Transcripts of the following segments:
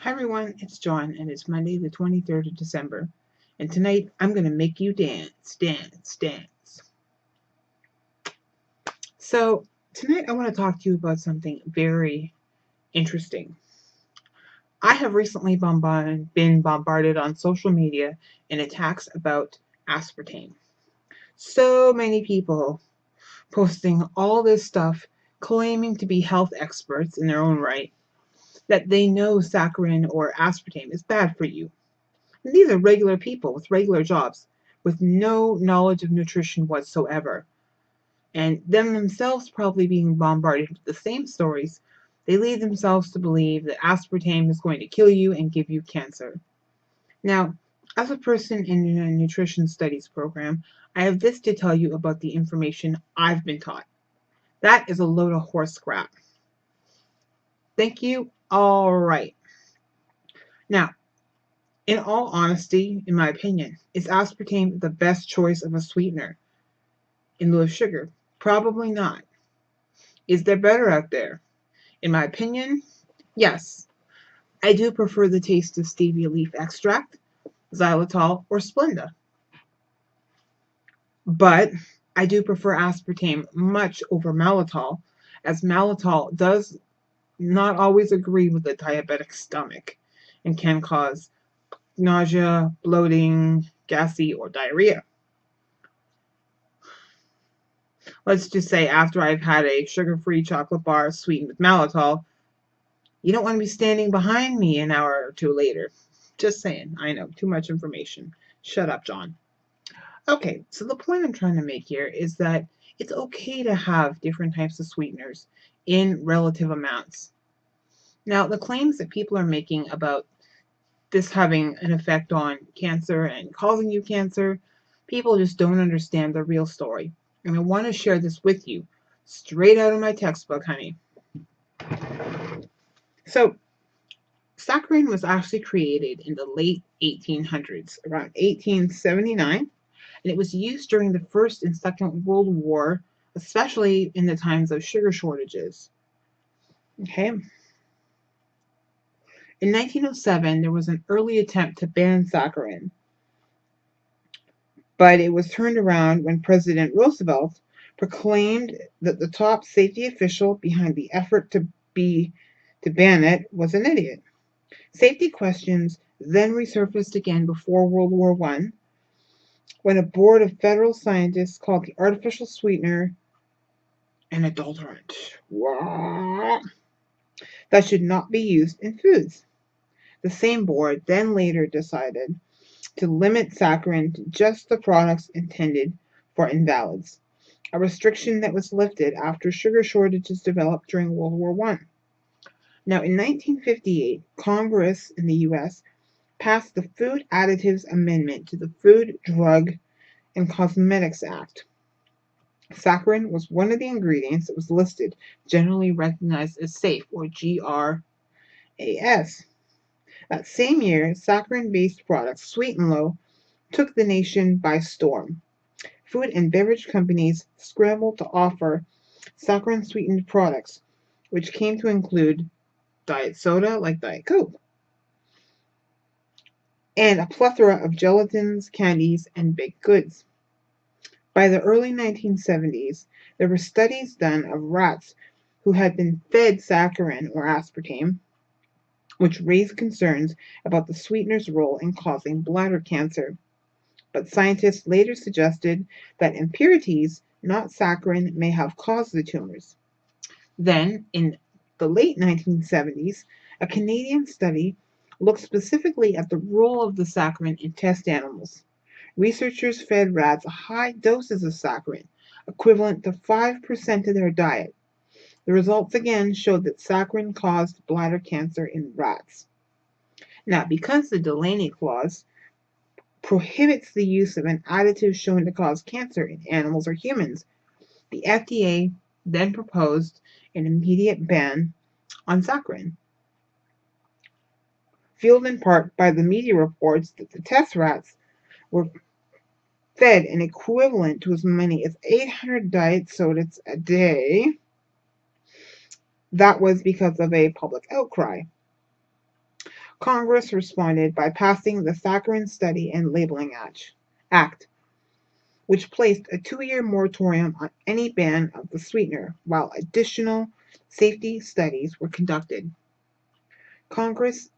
Hi everyone, it's John and it's Monday the 23rd of December. And tonight I'm going to make you dance, dance, dance. So, tonight I want to talk to you about something very interesting. I have recently been bombarded on social media in attacks about aspartame. So many people posting all this stuff claiming to be health experts in their own right that they know saccharin or aspartame is bad for you. And these are regular people with regular jobs with no knowledge of nutrition whatsoever. And them themselves probably being bombarded with the same stories, they lead themselves to believe that aspartame is going to kill you and give you cancer. Now, as a person in a nutrition studies program, I have this to tell you about the information I've been taught. That is a load of horse crap. Thank you. All right. Now, in all honesty, in my opinion, is aspartame the best choice of a sweetener in lieu of sugar? Probably not. Is there better out there? In my opinion, yes. I do prefer the taste of stevia leaf extract, xylitol, or Splenda. But I do prefer aspartame much over malitol, as malitol does not always agree with the diabetic stomach and can cause nausea, bloating, gassy, or diarrhea. Let's just say after I've had a sugar-free chocolate bar sweetened with malitol, you don't want to be standing behind me an hour or two later. Just saying. I know, too much information. Shut up, John. Okay, so the point I'm trying to make here is that it's okay to have different types of sweeteners in relative amounts. Now, the claims that people are making about this having an effect on cancer and causing you cancer, people just don't understand the real story. And I want to share this with you straight out of my textbook, honey. So, saccharin was actually created in the late 1800s, around 1879, and it was used during the First and Second World War, especially in the times of sugar shortages. Okay. In 1907, there was an early attempt to ban saccharin, but it was turned around when President Roosevelt proclaimed that the top safety official behind the effort to ban it was an idiot. Safety questions then resurfaced again before World War I when a board of federal scientists called the artificial sweetener an adulterant that should not be used in foods. The same board then later decided to limit saccharin to just the products intended for invalids, a restriction that was lifted after sugar shortages developed during World War I. Now, in 1958, Congress in the US passed the Food Additives Amendment to the Food, Drug, and Cosmetics Act. Saccharin was one of the ingredients that was listed, generally recognized as safe, or GRAS. That same year, saccharin-based products, Sweet and Low, took the nation by storm. Food and beverage companies scrambled to offer saccharin-sweetened products, which came to include diet soda like Diet Coke, and a plethora of gelatins, candies, and baked goods. By the early 1970s, there were studies done of rats who had been fed saccharin or aspartame, which raised concerns about the sweetener's role in causing bladder cancer. But scientists later suggested that impurities, not saccharin, may have caused the tumors. Then, in the late 1970s, a Canadian study looked specifically at the role of the saccharin in test animals. Researchers fed rats high doses of saccharin, equivalent to 5% of their diet. The results again showed that saccharin caused bladder cancer in rats. Now, because the Delaney Clause prohibits the use of an additive shown to cause cancer in animals or humans, the FDA then proposed an immediate ban on saccharin, fueled in part by the media reports that the test rats were fed an equivalent to as many as 800 diet sodas a day. That was because of a public outcry. Congress responded by passing the Saccharin Study and Labeling Act, which placed a 2-year moratorium on any ban of the sweetener while additional safety studies were conducted. Congress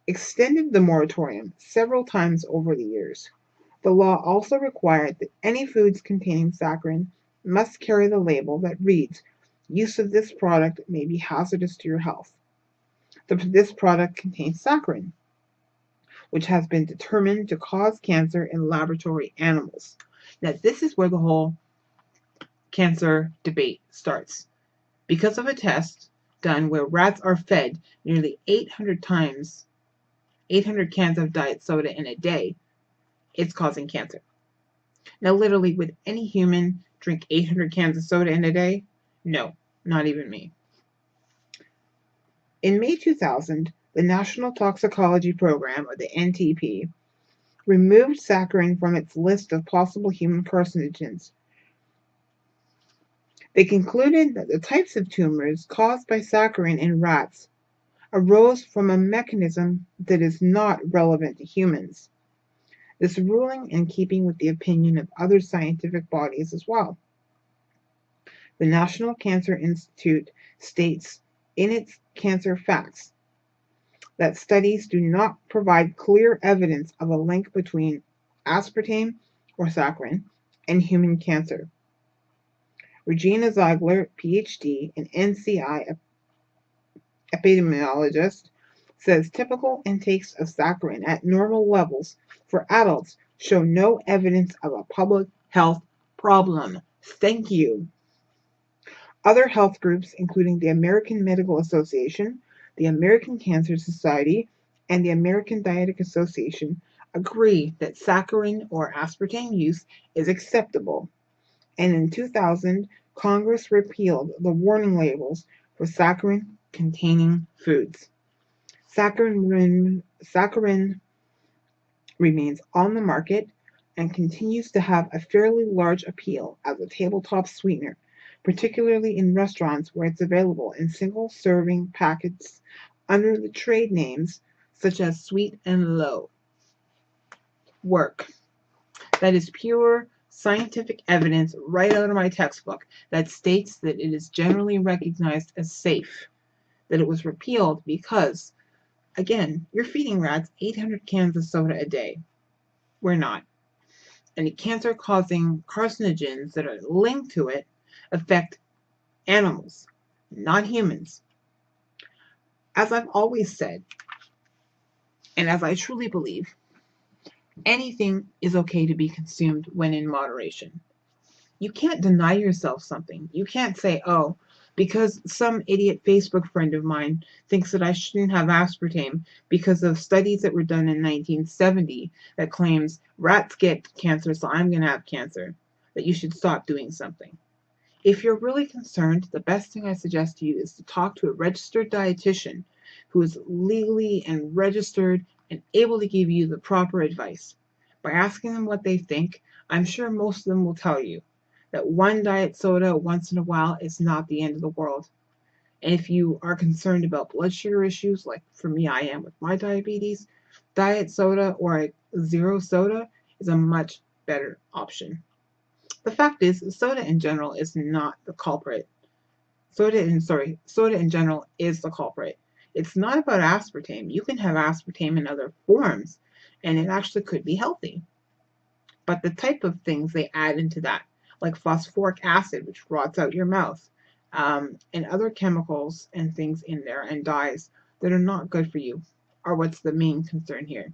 extended the moratorium several times over the years. The law also required that any foods containing saccharin must carry the label that reads, "Use of this product may be hazardous to your health." This product contains saccharin, which has been determined to cause cancer in laboratory animals. Now, this is where the whole cancer debate starts. Because of a test done where rats are fed nearly 800 cans of diet soda in a day, it's causing cancer. Now, literally, would any human drink 800 cans of soda in a day? No, not even me. In May 2000, the National Toxicology Program, or the NTP, removed saccharin from its list of possible human carcinogens. They concluded that the types of tumors caused by saccharin in rats arose from a mechanism that is not relevant to humans. This ruling in keeping with the opinion of other scientific bodies as well. The National Cancer Institute states in its Cancer Facts that studies do not provide clear evidence of a link between aspartame or saccharin and human cancer. Regina Ziegler, PhD, an NCI epidemiologist, says typical intakes of saccharin at normal levels for adults show no evidence of a public health problem. Thank you. Other health groups, including the American Medical Association, the American Cancer Society, and the American Dietetic Association, agree that saccharin or aspartame use is acceptable. And in 2000, Congress repealed the warning labels for saccharin containing foods. Saccharin remains on the market and continues to have a fairly large appeal as a tabletop sweetener, particularly in restaurants where it's available in single-serving packets under the trade names such as Sweet and Low. Work. That is pure scientific evidence right out of my textbook that states that it is generally recognized as safe, that it was repealed because, again, you're feeding rats 800 cans of soda a day. We're not. And the cancer-causing carcinogens that are linked to it affect animals, not humans. As I've always said, and as I truly believe, anything is okay to be consumed when in moderation. You can't deny yourself something. You can't say, oh, because some idiot Facebook friend of mine thinks that I shouldn't have aspartame because of studies that were done in 1970 that claims rats get cancer, so I'm going to have cancer, that you should stop doing something. If you're really concerned, the best thing I suggest to you is to talk to a registered dietitian who is legally and registered and able to give you the proper advice. By asking them what they think, I'm sure most of them will tell you that one diet soda once in a while is not the end of the world. And if you are concerned about blood sugar issues, like for me I am with my diabetes, diet soda or a zero soda is a much better option. The fact is, soda in general is not the culprit. Soda in general is the culprit. It's not about aspartame. You can have aspartame in other forms, and it actually could be healthy. But the type of things they add into that, like phosphoric acid, which rots out your mouth, and other chemicals and things in there and dyes that are not good for you, are what's the main concern here.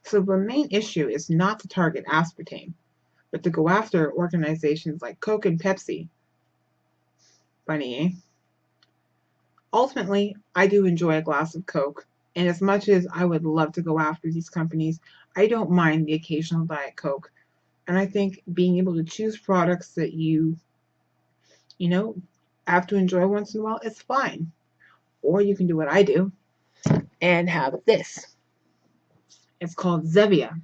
So the main issue is not to target aspartame, but to go after organizations like Coke and Pepsi. Funny, eh? Ultimately, I do enjoy a glass of Coke, and as much as I would love to go after these companies, I don't mind the occasional Diet Coke. And I think being able to choose products that you know, have to enjoy once in a while is fine. Or you can do what I do and have this. It's called Zevia.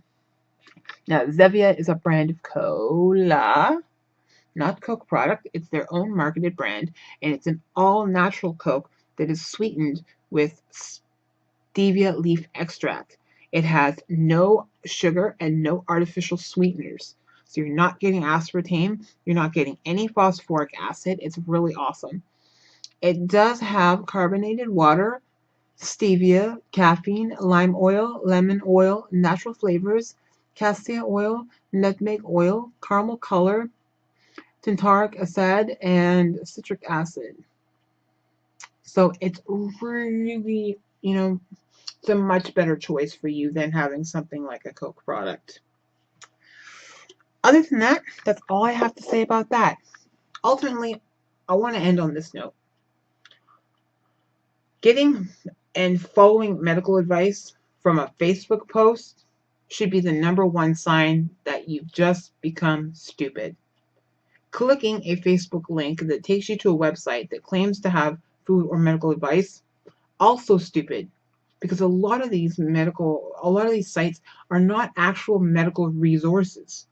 Now, Zevia is a brand of cola, not Coke product. It's their own marketed brand, and it's an all-natural Coke that is sweetened with stevia leaf extract. It has no sugar and no artificial sweeteners. So you're not getting aspartame, you're not getting any phosphoric acid. It's really awesome. It does have carbonated water, stevia, caffeine, lime oil, lemon oil, natural flavors, cassia oil, nutmeg oil, caramel color, tantaric acid, and citric acid. So it's really, it's a much better choice for you than having something like a Coke product. Other than that, that's all I have to say about that. Ultimately, I want to end on this note. Getting and following medical advice from a Facebook post should be the number one sign that you've just become stupid. Clicking a Facebook link that takes you to a website that claims to have food or medical advice, also stupid, because a lot of these sites are not actual medical resources.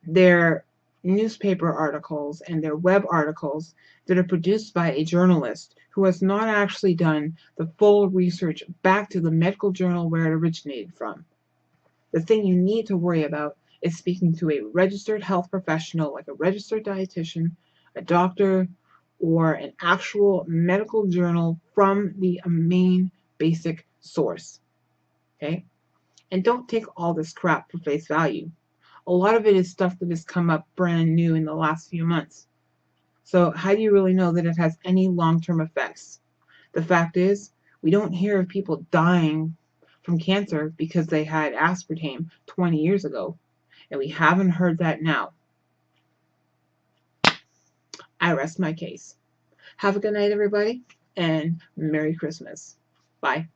They're newspaper articles and they're web articles that are produced by a journalist who has not actually done the full research back to the medical journal where it originated from. The thing you need to worry about is speaking to a registered health professional like a registered dietitian, a doctor, or an actual medical journal from the main basic source. Okay? And don't take all this crap for face value. A lot of it is stuff that has come up brand new in the last few months. So, how do you really know that it has any long term effects? The fact is, we don't hear of people dying from cancer because they had aspartame 20 years ago, and we haven't heard that now. I rest my case. Have a good night, everybody, and Merry Christmas. Bye.